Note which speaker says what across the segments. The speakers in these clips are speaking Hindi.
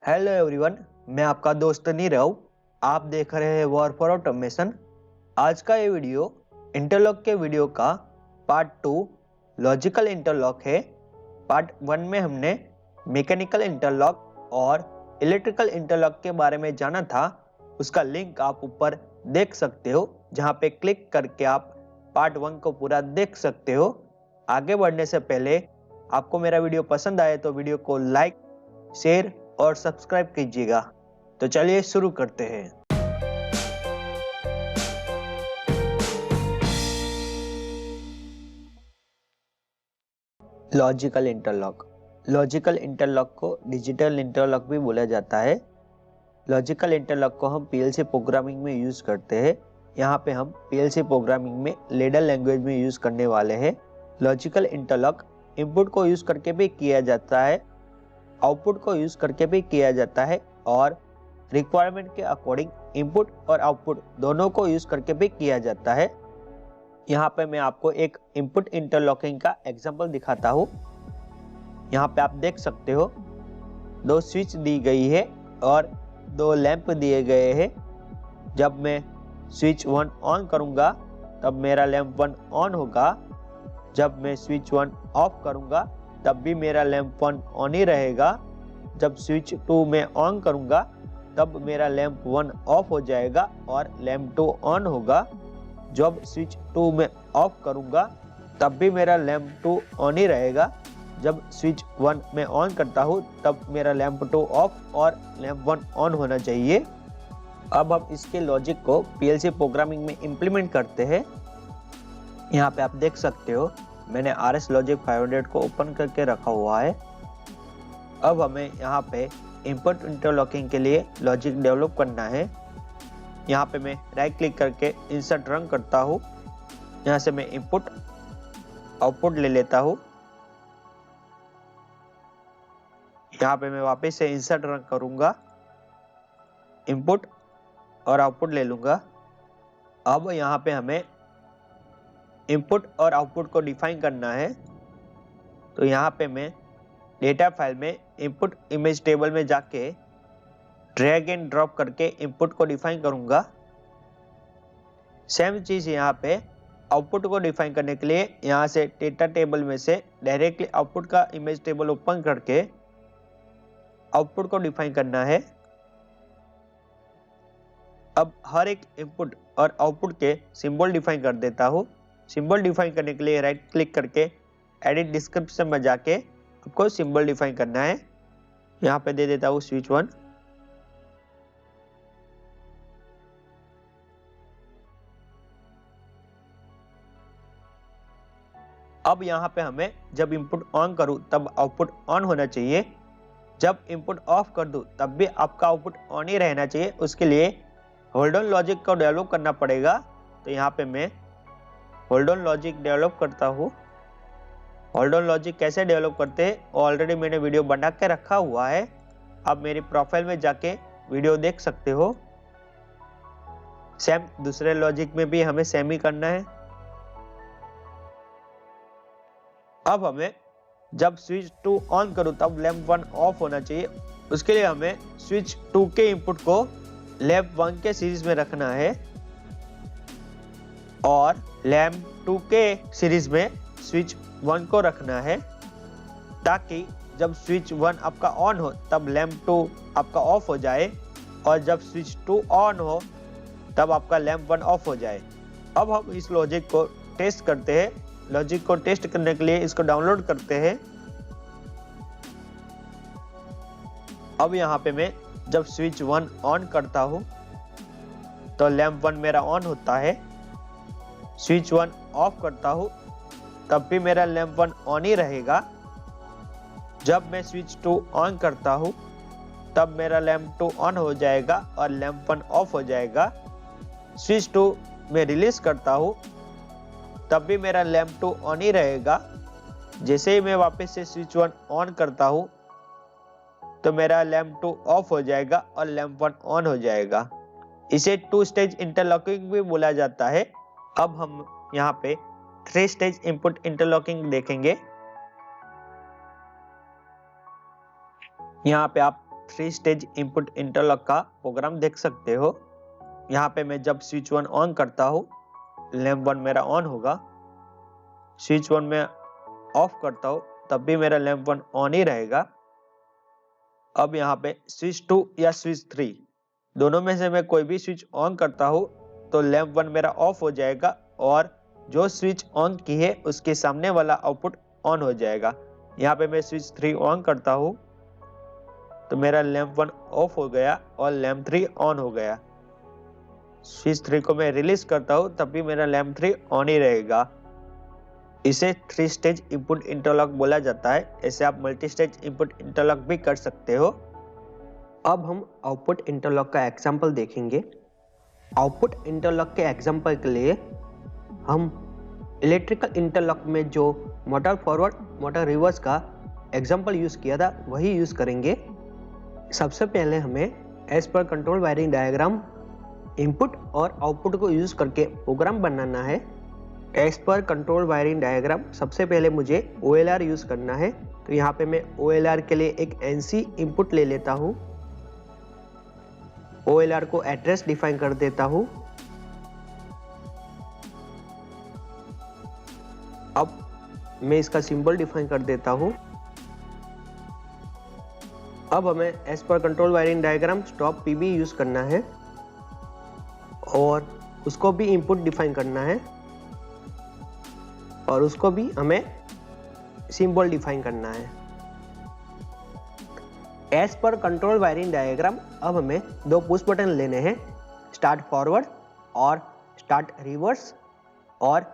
Speaker 1: हेलो एवरीवन, मैं आपका दोस्त नीरव। आप देख रहे हैं वॉर फॉर ऑटोमेशन। आज का ये वीडियो इंटरलॉक के वीडियो का पार्ट 2 लॉजिकल इंटरलॉक है। पार्ट 1 में हमने मैकेनिकल इंटरलॉक और इलेक्ट्रिकल इंटरलॉक के बारे में जाना था। उसका लिंक आप ऊपर देख सकते हो, जहाँ पे क्लिक करके आप पार्ट 1 को पूरा देख सकते हो। आगे बढ़ने से पहले आपको मेरा वीडियो पसंद आए तो वीडियो को लाइक, शेयर और सब्सक्राइब कीजिएगा। तो चलिए शुरू करते हैं। लॉजिकल इंटरलॉक को डिजिटल इंटरलॉक भी बोला जाता है। लॉजिकल इंटरलॉक को हम पीएलसी प्रोग्रामिंग में यूज करते हैं। यहाँ पे हम पीएलसी प्रोग्रामिंग में लेडर लैंग्वेज में यूज करने वाले हैं। लॉजिकल इंटरलॉक इनपुट को यूज करके भी किया जाता है, आउटपुट को यूज करके भी किया जाता है और रिक्वायरमेंट के अकॉर्डिंग इनपुट और आउटपुट दोनों को यूज करके भी किया जाता है। यहाँ पे मैं आपको एक इनपुट इंटरलॉकिंग का एग्जांपल दिखाता हूँ। यहाँ पे आप देख सकते हो, दो स्विच दी गई है और दो लैंप दिए गए हैं। जब मैं स्विच 1 ऑन करूँगा तब मेरा लैंप 1 ऑन होगा। जब मैं स्विच 1 ऑफ करूँगा तब भी मेरा लैंप 1 ऑन ही रहेगा। जब स्विच 2 में ऑन करूँगा तब मेरा लैंप 1 ऑफ हो जाएगा और लैंप 2 ऑन होगा। जब स्विच 2 में ऑफ करूँगा तब भी मेरा लैंप 2 ऑन ही रहेगा। जब स्विच 1 में ऑन करता हूँ तब मेरा लैंप 2 ऑफ और लैंप 1 ऑन होना चाहिए। अब हम इसके लॉजिक को पीएलसी प्रोग्रामिंग में इम्प्लीमेंट करते हैं। यहाँ पे आप देख सकते हो, मैंने RS लॉजिक 500 को ओपन करके रखा हुआ है। अब हमें यहाँ पे इनपुट इंटरलॉकिंग के लिए लॉजिक डेवलप करना है। यहाँ पे मैं राइट क्लिक करके इंसर्ट रन करता हूँ। यहाँ से मैं इनपुट आउटपुट ले लेता हूँ। यहाँ पे मैं वापस से इंसर्ट रन करूँगा, इनपुट और आउटपुट ले लूँगा। अब यहाँ पे हमें इनपुट और आउटपुट को डिफाइन करना है। तो यहाँ पे मैं डेटा फाइल में इनपुट इमेज टेबल में जाके ड्रैग एंड ड्रॉप करके इनपुट को डिफाइन करूँगा। सेम चीज़ यहाँ पे आउटपुट को डिफाइन करने के लिए यहाँ से डेटा टेबल में से डायरेक्टली आउटपुट का इमेज टेबल ओपन करके आउटपुट को डिफाइन करना है। अब हर एक इनपुट और आउटपुट के सिंबल डिफाइन कर देता हूँ। सिंबल डिफाइन करने के लिए राइट क्लिक करके एडिट डिस्क्रिप्शन में जाके आपको सिंबल डिफाइन करना है। यहाँ पे दे देता हूँ स्विच 1। अब यहाँ पे हमें जब इनपुट ऑन करूँ तब आउटपुट ऑन होना चाहिए। जब इनपुट ऑफ कर दूँ तब भी आपका आउटपुट ऑन ही रहना चाहिए। उसके लिए होल्ड ऑन लॉजिक को डेवलप करना पड़ेगा। तो यहाँ पे मैं होल्ड ऑन लॉजिक डेवलप करता हूँ। होल्ड ऑन लॉजिक कैसे डेवलप करते हैं ऑलरेडी मैंने वीडियो बना के रखा हुआ है। आप मेरी प्रोफाइल में जाके वीडियो देख सकते हो। सेम दूसरे लॉजिक में भी हमें सेम ही करना है। अब हमें जब स्विच 2 ऑन करूं तब लैंप 1 ऑफ होना चाहिए। उसके लिए हमें स्विच 2 के इनपुट को लैंप 1 के सीरीज में रखना है और लैंप 2 के सीरीज में स्विच 1 को रखना है, ताकि जब स्विच 1 आपका ऑन हो तब लैंप 2 आपका ऑफ हो जाए और जब स्विच 2 ऑन हो तब आपका लैंप 1 ऑफ हो जाए। अब हम इस लॉजिक को टेस्ट करते हैं। लॉजिक को टेस्ट करने के लिए इसको डाउनलोड करते हैं। अब यहाँ पे मैं जब स्विच 1 ऑन करता हूँ तो लैंप 1 मेरा ऑन होता है। स्विच 1 ऑफ करता हूँ तब भी मेरा लैंप 1 ऑन ही रहेगा। जब मैं स्विच 2 ऑन करता हूँ तब मेरा लैंप 2 ऑन हो जाएगा और लैंप 1 ऑफ हो जाएगा। स्विच 2 में रिलीज करता हूँ तब भी मेरा लैंप 2 ऑन ही रहेगा। जैसे ही मैं वापस से स्विच 1 ऑन करता हूँ तो मेरा लैंप 2 ऑफ हो जाएगा और लैंप 1 ऑन हो जाएगा। इसे 2 स्टेज इंटरलॉकिंग भी बोला जाता है। अब हम यहाँ पे 3 स्टेज इनपुट इंटरलॉकिंग देखेंगे। यहाँ पे आप 3 स्टेज इनपुट इंटरलॉक का प्रोग्राम देख सकते हो। यहाँ पे मैं जब स्विच 1 ऑन करता हूँ, लैंप 1 मेरा ऑन होगा। स्विच 1 में ऑफ करता हूँ तब भी मेरा लैंप 1 ऑन ही रहेगा। अब यहाँ पे स्विच 2 या स्विच 3 दोनों में से मैं कोई भी स्विच ऑन करता हूँ तो लैंप 1 मेरा ऑफ हो जाएगा और जो स्विच ऑन की है उसके सामने वाला आउटपुट ऑन हो जाएगा। यहाँ पे मैं स्विच 3 ऑन करता हूँ तो मेरा लैंप 1 ऑफ हो गया और लैंप 3 ऑन हो गया। स्विच 3 को मैं रिलीज करता हूँ तब भी मेरा लैंप 3 ऑन ही रहेगा। इसे 3 स्टेज इनपुट इंटरलॉक बोला जाता है। ऐसे आप मल्टी स्टेज इनपुट इंटरलॉक भी कर सकते हो। अब हम आउटपुट इंटरलॉक का एग्जांपल देखेंगे। आउटपुट इंटरलॉक के एग्जांपल के लिए हम इलेक्ट्रिकल इंटरलॉक में जो मोटर फॉरवर्ड मोटर रिवर्स का एग्जांपल यूज किया था वही यूज करेंगे। सबसे पहले हमें as per control wiring diagram input और आउटपुट को यूज करके प्रोग्राम बनाना है। As per control wiring diagram सबसे पहले मुझे OLR यूज करना है, तो यहाँ पे मैं OLR के लिए एक NC इनपुट ले लेता हूँ। OLR को एड्रेस डिफाइन कर देता हूँ। अब मैं इसका सिंबल डिफाइन कर देता हूँ। अब हमें as per control wiring diagram stop PB use करना है और उसको भी इनपुट डिफाइन करना है और उसको भी हमें सिंबल डिफाइन करना है। As per control wiring diagram अब हमें दो पुश बटन लेने हैं, स्टार्ट फॉरवर्ड और स्टार्ट रिवर्स, और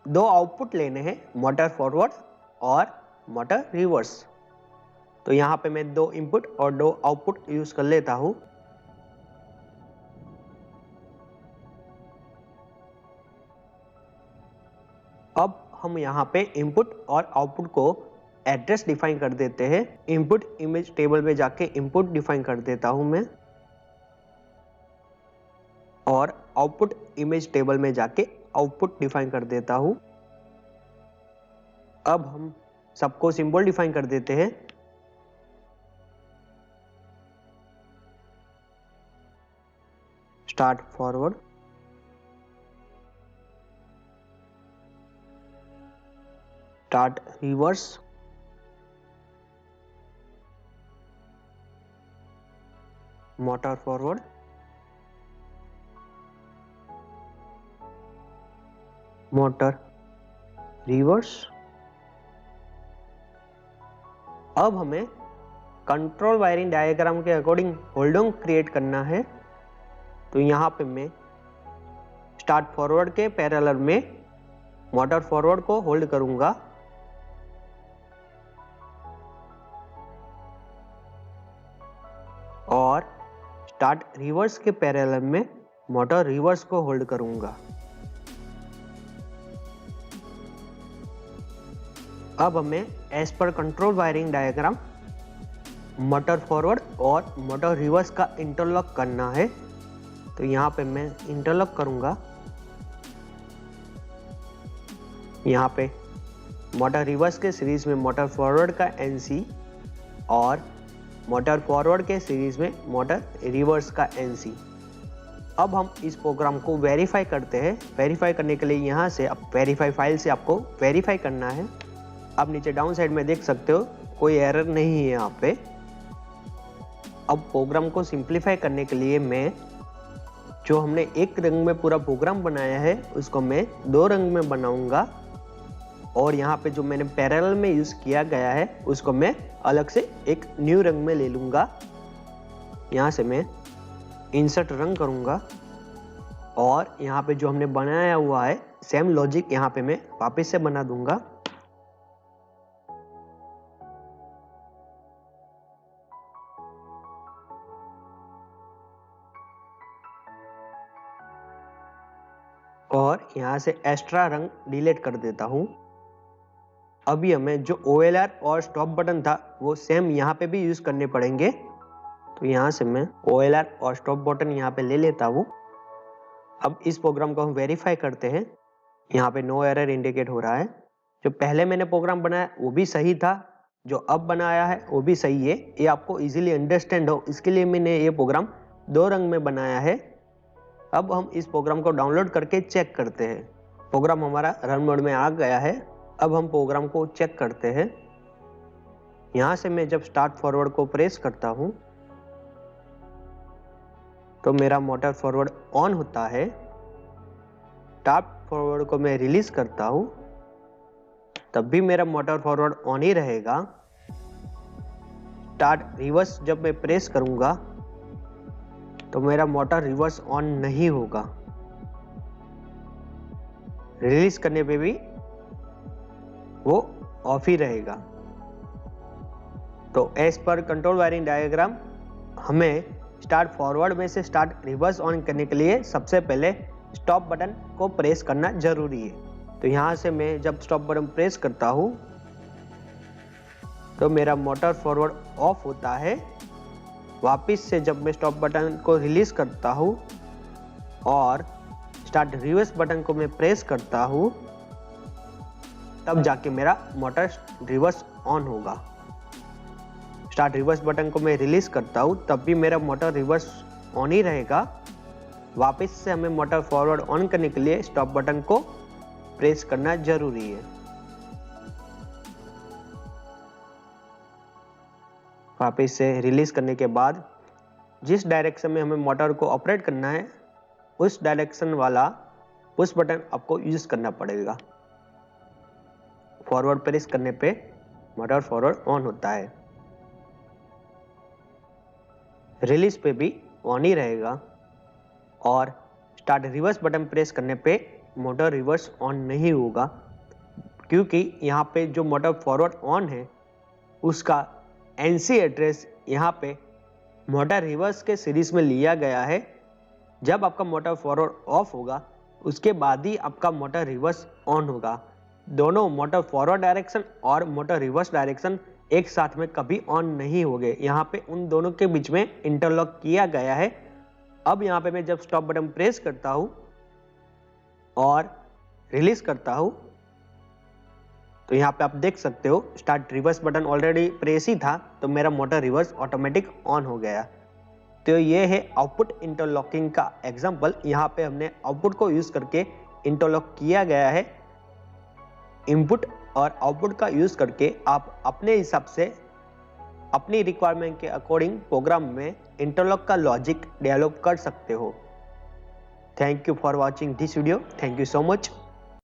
Speaker 1: दो आउटपुट लेने हैं, मोटर फॉरवर्ड और मोटर रिवर्स। तो यहाँ पे मैं दो इनपुट और दो आउटपुट यूज कर लेता हूँ। अब हम यहाँ पे इनपुट और आउटपुट को एड्रेस डिफाइन कर देते हैं। इनपुट इमेज टेबल में जाके इनपुट डिफाइन कर देता हूँ मैं और आउटपुट इमेज टेबल में जाके आउटपुट डिफाइन कर देता हूँ। अब हम सबको सिंबल डिफाइन कर देते हैं। Start forward, start reverse, motor forward, motor reverse. अब हमें कंट्रोल वायरिंग डायग्राम के अकॉर्डिंग होल्ड ऑन क्रिएट करना है। तो यहाँ पे मैं स्टार्ट फॉरवर्ड के पैरेलल में मोटर फॉरवर्ड को होल्ड करूंगा और स्टार्ट रिवर्स के पैरेलल में मोटर रिवर्स को होल्ड करूंगा। अब हमें as per control wiring diagram motor forward और मोटर रिवर्स का इंटरलॉक करना है। तो यहाँ पे मैं इंटरलॉक करूंगा। यहाँ पे मोटर रिवर्स के सीरीज में मोटर फॉरवर्ड का NC और मोटर फॉरवर्ड के सीरीज में मोटर रिवर्स का NC। अब हम इस प्रोग्राम को वेरीफाई करते हैं। वेरीफाई करने के लिए यहाँ से अब वेरीफाई फाइल से आपको वेरीफाई करना है। आप नीचे डाउन साइड में देख सकते हो कोई एरर नहीं है यहाँ पे। अब प्रोग्राम को सिंप्लीफाई करने के लिए मैं जो हमने एक रंग में पूरा प्रोग्राम बनाया है उसको मैं दो रंग में बनाऊंगा और यहाँ पे जो मैंने पैरेलल में यूज किया गया है उसको मैं अलग से एक न्यू रंग में ले लूंगा। यहाँ से मैं इंसर्ट रंग करूंगा और यहाँ पे जो हमने बनाया हुआ है सेम लॉजिक यहाँ पे मैं वापस से बना दूंगा। और यहाँ से एक्स्ट्रा रंग डिलीट कर देता हूँ। अभी हमें जो OLR और स्टॉप बटन था वो सेम यहाँ पे भी यूज करने पड़ेंगे। तो यहाँ से मैं OLR और स्टॉप बटन यहाँ पे ले लेता हूँ। अब इस प्रोग्राम को हम वेरीफाई करते हैं। यहाँ पे नो एरर इंडिकेट हो रहा है। जो पहले मैंने प्रोग्राम बनाया वो भी सही था, जो अब बनाया है वो भी सही है, ये आपको इजीली अंडरस्टैंड हो इसके लिए मैंने ये प्रोग्राम 2 रंग में बनाया है। अब हम इस प्रोग्राम को डाउनलोड करके चेक करते हैं। प्रोग्राम हमारा रन मोड में आ गया है। अब हम प्रोग्राम को चेक करते हैं। यहाँ से मैं जब स्टार्ट फॉरवर्ड को प्रेस करता हूँ तो मेरा मोटर फॉरवर्ड ऑन होता है। स्टार्ट फॉरवर्ड को मैं रिलीज करता हूँ तब भी मेरा मोटर फॉरवर्ड ऑन ही रहेगा। स्टार्ट रिवर्स जब मैं प्रेस करूंगा तो मेरा मोटर रिवर्स ऑन नहीं होगा। रिलीज करने पे भी वो ऑफ ही रहेगा। तो as per control wiring diagram हमें स्टार्ट फॉरवर्ड में से स्टार्ट रिवर्स ऑन करने के लिए सबसे पहले स्टॉप बटन को प्रेस करना जरूरी है। तो यहाँ से मैं जब स्टॉप बटन प्रेस करता हूँ तो मेरा मोटर फॉरवर्ड ऑफ होता है। वापस से जब मैं स्टॉप बटन को रिलीज करता हूँ और स्टार्ट रिवर्स बटन को मैं प्रेस करता हूँ तब जाके मेरा मोटर रिवर्स ऑन होगा। स्टार्ट रिवर्स बटन को मैं रिलीज करता हूँ तब भी मेरा मोटर रिवर्स ऑन ही रहेगा। वापस से हमें मोटर फॉरवर्ड ऑन करने के लिए स्टॉप बटन को प्रेस करना जरूरी है। वापस से रिलीज करने के बाद जिस डायरेक्शन में हमें मोटर को ऑपरेट करना है उस डायरेक्शन वाला पुश बटन आपको यूज करना पड़ेगा। फॉरवर्ड प्रेस करने पे मोटर फॉरवर्ड ऑन होता है। रिलीज पे भी ऑन ही रहेगा और स्टार्ट रिवर्स बटन प्रेस करने पे मोटर रिवर्स ऑन नहीं होगा, क्योंकि यहाँ पे जो मोटर फॉरवर्ड ऑन है उसका एनसी एड्रेस यहाँ पे मोटर रिवर्स के सीरीज में लिया गया है। जब आपका मोटर फॉरवर्ड ऑफ होगा उसके बाद ही आपका मोटर रिवर्स ऑन होगा। दोनों मोटर फॉरवर्ड डायरेक्शन और मोटर रिवर्स डायरेक्शन एक साथ में कभी ऑन नहीं होंगे। यहाँ पे उन दोनों के बीच में इंटरलॉक किया गया है। अब यहाँ पे मैं जब स्टॉप बटन प्रेस करता हूँ और रिलीज करता हूँ तो यहाँ पे आप देख सकते हो start reverse button already press ही था तो मेरा मोटर रिवर्स ऑटोमेटिक ऑन हो गया। तो ये है आउटपुट इंटरलॉकिंग का एग्जांपल। यहाँ पे हमने आउटपुट को यूज करके इंटरलॉक किया गया है। इनपुट और आउटपुट का यूज करके आप अपने हिसाब से अपनी रिक्वायरमेंट के अकॉर्डिंग प्रोग्राम में इंटरलॉक का लॉजिक डेवलप कर सकते हो। Thank you for watching this video. Thank you so much.